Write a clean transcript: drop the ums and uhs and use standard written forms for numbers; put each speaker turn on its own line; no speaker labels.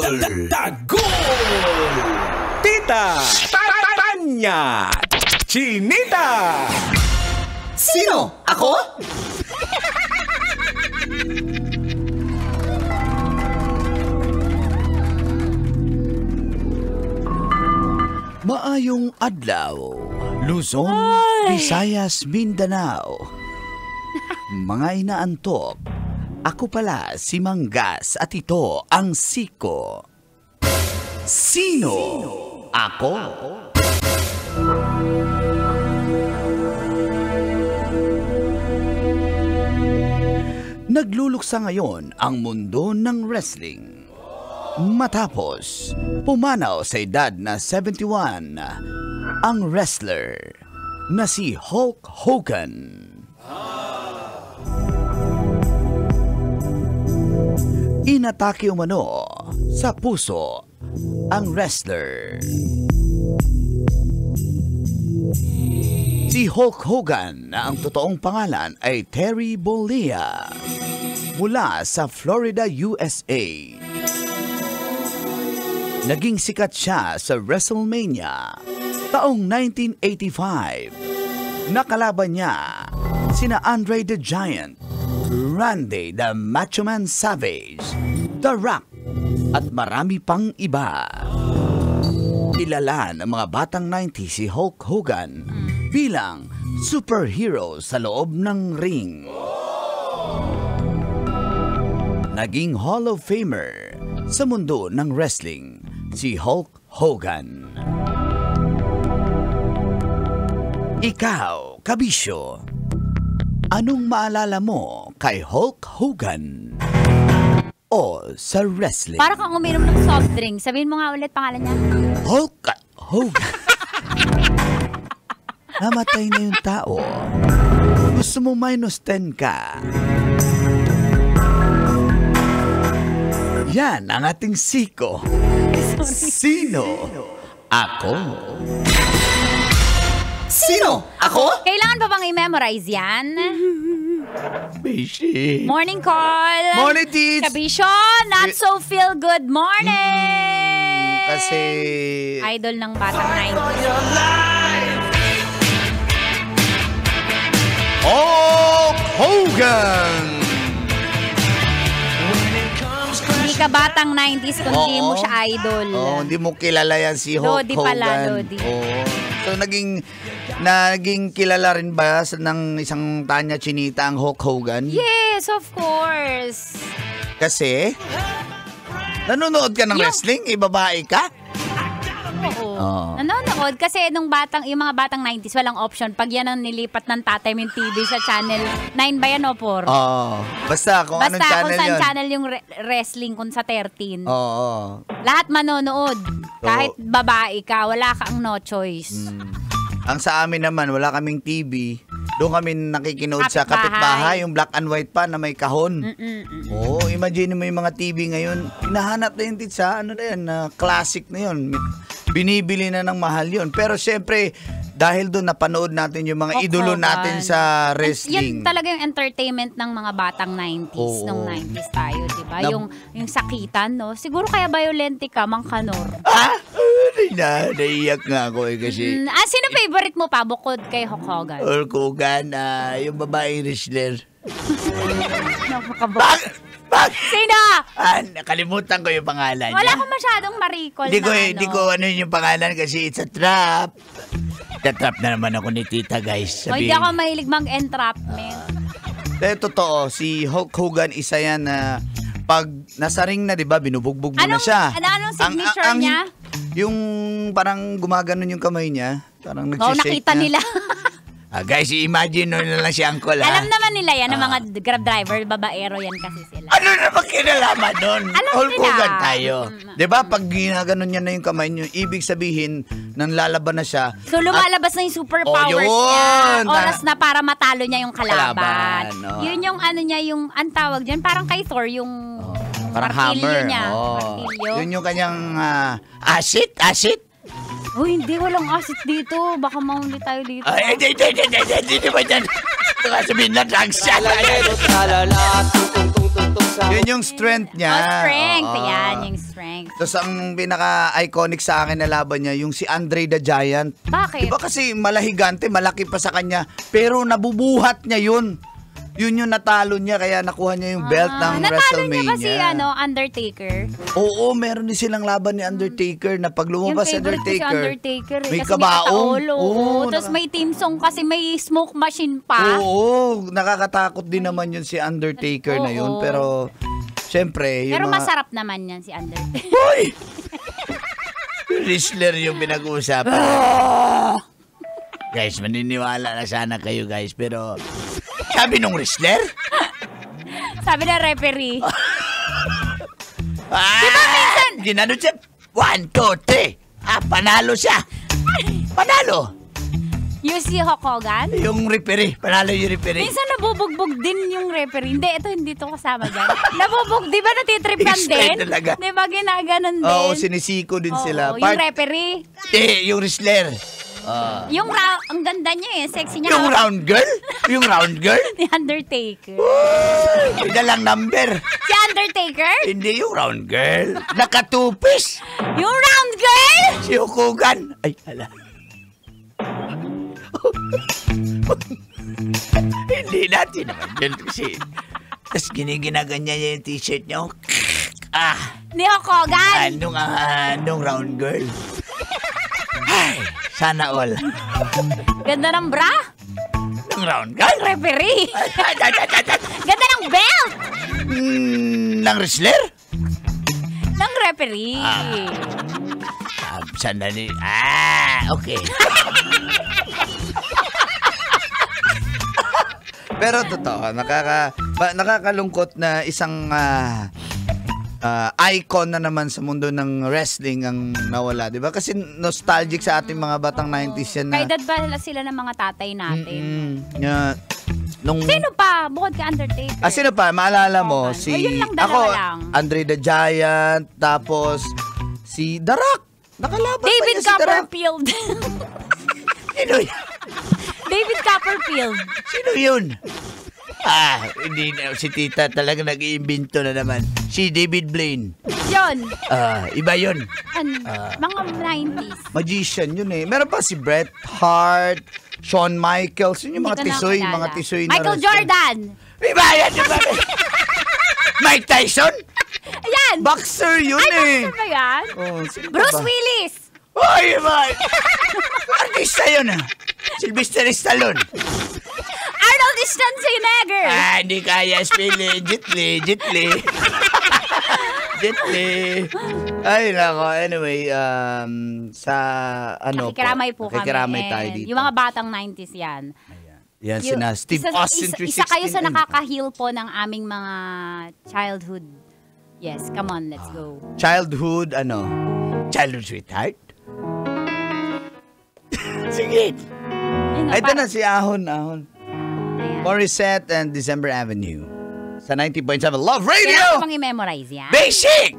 Tagol! Tita! Tanya! Chinita!
Sino? Ako?
Maayong adlaw, Luzon, Visayas, Mindanao. Mga inaantok, ako pala si Manggas at ito ang Siko. Sino? Ako? Nagluluksa ngayon ang mundo ng wrestling. Matapos pumanaw sa edad na 71 ang wrestler na si Hulk Hogan. Inatake umano sa puso ang wrestler. Si Hulk Hogan na ang totoong pangalan ay Terry Bollea mula sa Florida, USA. Naging sikat siya sa WrestleMania taong 1985. Nakalaban niya sina Andre the Giant, Randy the Macho Man Savage, The Rock at marami pang iba. Kilala ng mga batang 90s si Hulk Hogan bilang superhero sa loob ng ring. Naging Hall of Famer sa mundo ng wrestling si Hulk Hogan. Ikaw, kabisyo, anong maalala mo kay Hulk Hogan o sa wrestling?
Para kang uminom ng soft drink. Sabihin mo nga ulit pangalan niya.
Hulk Hogan. Namatay na yung tao. Gusto mo minus 10 ka? Yan ang ating Siko. Sino? Ako?
Sino? Ako?
Kailangan pa bang i-memorize yan?
Bishi.
Morning call.
Morning, Tits.
Kabisyo, not so feel good morning.
Kasi...
Idol ng batang 90s.
Hulk Hogan!
Hindi ka batang 90s kung hindi mo siya idol.
Hindi mo kilala yan si Hulk
Lodi
Hogan.
pala, Lodi.
So, naging kilala rin ba ng isang Tanya Chinita ang Hulk Hogan?
Yes, of course.
Kasi, nanonood ka ng wrestling? Babae ka?
Oo. Nanonood kasi yung mga batang 90s, walang option. Pag yan ang nilipat ng tatay yung TV sa channel 9 ba yan o 4?
Basta kung anong channel
kung saan
yun.
channel yung wrestling, kung sa 13.
Oo.
Lahat manonood. Kahit babae ka, wala kang no choice.
Ang sa amin naman, wala kaming TV. Doon kami nakikinood sa
Kapitbahay.
kapitbahay, yung black and white pa na may kahon. Imagine mo yung mga TV ngayon. Hinahanap na yun sa classic na yun. Binibili na ng mahal yun. Pero syempre, dahil doon napanood natin yung mga idolo natin sa wrestling.
Yan talaga yung entertainment ng mga batang 90s. Nung 90s tayo, di ba? Yung sakitan, no? Siguro kaya violente ka, Mang Kanor.
Naiyak nga ako kasi.
Sino favorite mo pa bukod kay Hulk Hogan?
Hulk Hogan, yung babaeng wrestler.
Sino?
Nakalimutan ko yung pangalan niya.
Wala akong masyadong ma-recall
Hindi ko ano yung pangalan kasi it's a trap. Tatrap na naman ako ni Tita, guys.
Hindi ako mahilig mag-entrapment.
Totoo, si Hulk Hogan isa yan na pag nasa ring na, di ba, binubugbog mo na siya.
Anong signature niya?
Yung parang gumaganon yung kamay niya. Parang nagsishake
nakita nila.
Guys, imagine na lang si Uncle.
Alam naman nila yan, ng mga grab driver, babaero yan kasi sila.
Ano naman kinalaman doon? Hulk
nila.
Hogan tayo. Diba, pag ginaganon niya na yung kamay niyo, ibig sabihin, nang lalaban na siya.
So, lumalabas na yung superpowers niya. Oras na para matalo niya yung kalaban. Yun yung ano niya, yung, ang tawag dyan, parang kay Thor, yung
parang
martilyo
hammer.
niya. Martilyo.
Yun yung kanyang acid.
Uy, hindi, walang acid dito. Baka mahuli tayo dito.
Ay, hindi ba dyan? Ito nga sabihin na drugs siya. Yun yung strength niya.
Strength. Yan, yung strength. Thanks.
Tapos ang pinaka-iconic sa akin na laban niya, yung si Andre the Giant.
Bakit?
Diba kasi malahigante, malaki pa sa kanya, pero nabubuhat niya yun. Yun yung natalo niya, kaya nakuha niya yung belt ng
natalo
WrestleMania.
niya ba si Undertaker?
Oo, meron din silang laban ni Undertaker na pag lumabas si
Yung favorite ko si
Undertaker,
Undertaker.
may
kasi
kabaong.
May kataol. Tapos may team song kasi may smoke machine pa.
Oo, nakakatakot din naman yun si Undertaker na yun.
Oo.
Pero, syempre, yung
Pero
mga...
masarap naman yan si Undertaker.
Hoy! Wrestler yung pinag-uusapan. Guys, maniniwala na sana kayo guys, pero sabi nung wrestler?
Sabi na referee.
Ginano siya? 1, 2, 3. Panalo siya. Panalo.
You see Hulk Hogan?
Yung referee. Panalo yung referee.
Minsan nabubugbog din yung referee. Hindi to kasama dyan. Nabubog, di ba natitripan
Explain
din?
talaga.
Di ba ginaganon din?
Oo, sinisiko din sila.
Yung referee.
Yung wrestler.
Yung ang ganda niya sexy niya.
Yung round girl? Yung round girl?
Ni Undertaker.
Ina lang number.
Si Undertaker?
Hindi yung round girl. Nakatupis.
Yung round girl?
Si Hukugan. Ay, hala. Hindi natin naman yun kasi. Tapos ginaganya niya yung t-shirt niya.
Ni Hulk Hogan?
Anong round girl? Ay, sana all.
Ganda ng bra?
Ng round girl?
Referee? Ganda ng belt?
Ng wrestler?
Ng referee.
Sandali. Okay. Pero totoo, nakakalungkot na isang icon na naman sa mundo ng wrestling ang nawala, di ba? Kasi nostalgic sa ating mga batang 90s yan na...
Kaedad ba sila ng mga tatay natin? Sino pa? Bukod ka Undertaker.
Sino pa? Maalala mo?
Hogan.
Si...
Yun lang, dalawa lang.
Andre the Giant, tapos si The Rock. Nakalaban
David
pa niya si The Rock.
Copperfield.
Sino yun?
David Copperfield.
Sino yun? Hindi na. Si tita talaga nag-iimbento na naman. Si David Blaine.
Yun.
Iba yun.
Mga 90s.
Magician yun eh. Meron pa si Bret Hart, Shawn Michaels. Yun yung mga
Hindi ko
tisoy.
nakilala.
Mga tisoy na
Michael
wrestler.
Jordan.
Iba yan. Iba. Mike Tyson?
Ayan.
Boxer yun
Ay,
eh.
boxer ba yan?
Sino
Bruce
ba?
Willis.
Oy, man! Artista yun Sylvester Stallone.
Arnold Schwarzenegger.
Hindi kaya spelling. Jitli. Ay, nako. Anyway, sa ano
Nakikiramay po kami.
Nakikiramay tayo dito.
Yung mga batang 90s yan.
Yan, sina Steve Austin 316.
Isa kayo sa nakaka-heal po ng aming mga childhood. Yes, come on, let's go.
Childhood sweetheart? Sige. Ito na si Ahon.
Ayan.
Morissette and December Avenue. Sa 90.7 Love Radio!
Kailangan ko bang i-memorize yan?
Basic!